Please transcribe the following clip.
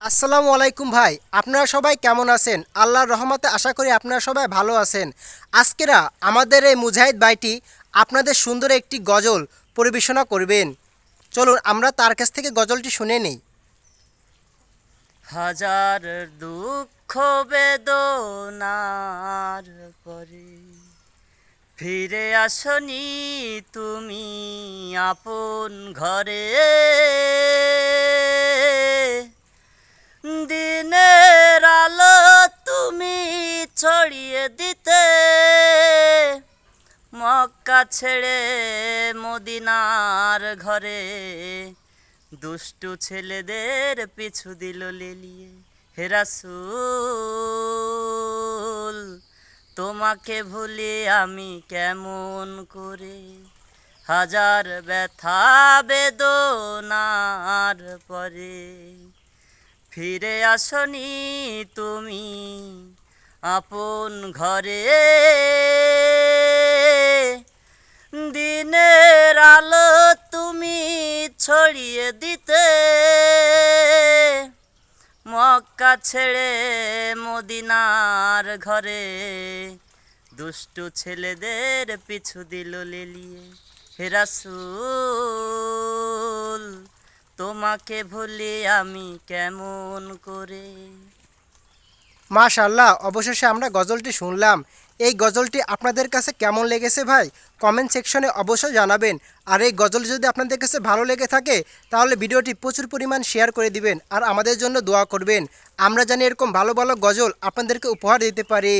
আসসালামু আলাইকুম ভাই, আপনারা সবাই কেমন আছেন? আল্লাহর রহমতে আশা করি আপনারা সবাই ভালো আছেন। আজকেরা আমাদের এই মুজাহিদ ভাইটি আপনাদের সুন্দর একটি গজল পরিবেশনা করবেন। চলুন আমরা তার কাছ থেকে গজলটি শুনে নেই। হাজার দুঃখ বেদনার পরে ফিরে আসনি তুমি আপন ঘরে। দিনের আলো তুমি ছড়িয়ে দিতে মক্কা ছেড়ে মদিনার ঘরে। দুষ্টু ছেলেদের পিছু দিল লেলিয়ে। হে রাসূল, তোমাকে ভুলি আমি কেমন করে। হাজার ব্যথা বেদনার পরে ফিরে আসনি তুমি আপন ঘরে। দিনের আলো তুমি ছড়িয়ে দিতে মক্কা ছেড়ে মদিনার ঘরে। দুষ্টু ছেলেদের পিছু দিল লেলিয়ে। হে রাসূল, তোমাকে ভুলি আমি কেমন করে। মাশাআল্লাহ, অবশেষে আমরা গজলটি শুনলাম। এই গজলটি আপনাদের কাছে কেমন লেগেছে ভাই? কমেন্ট সেকশনে অবশ্যই জানাবেন। আর এই গজল যদি আপনাদের কাছে ভালো লেগে থাকে তাহলে ভিডিওটি প্রচুর পরিমাণ শেয়ার করে দিবেন আর আমাদের জন্য দোয়া করবেন। আমরা জানি এরকম ভালো ভালো গজল আপনাদেরকে উপহার দিতে পারি।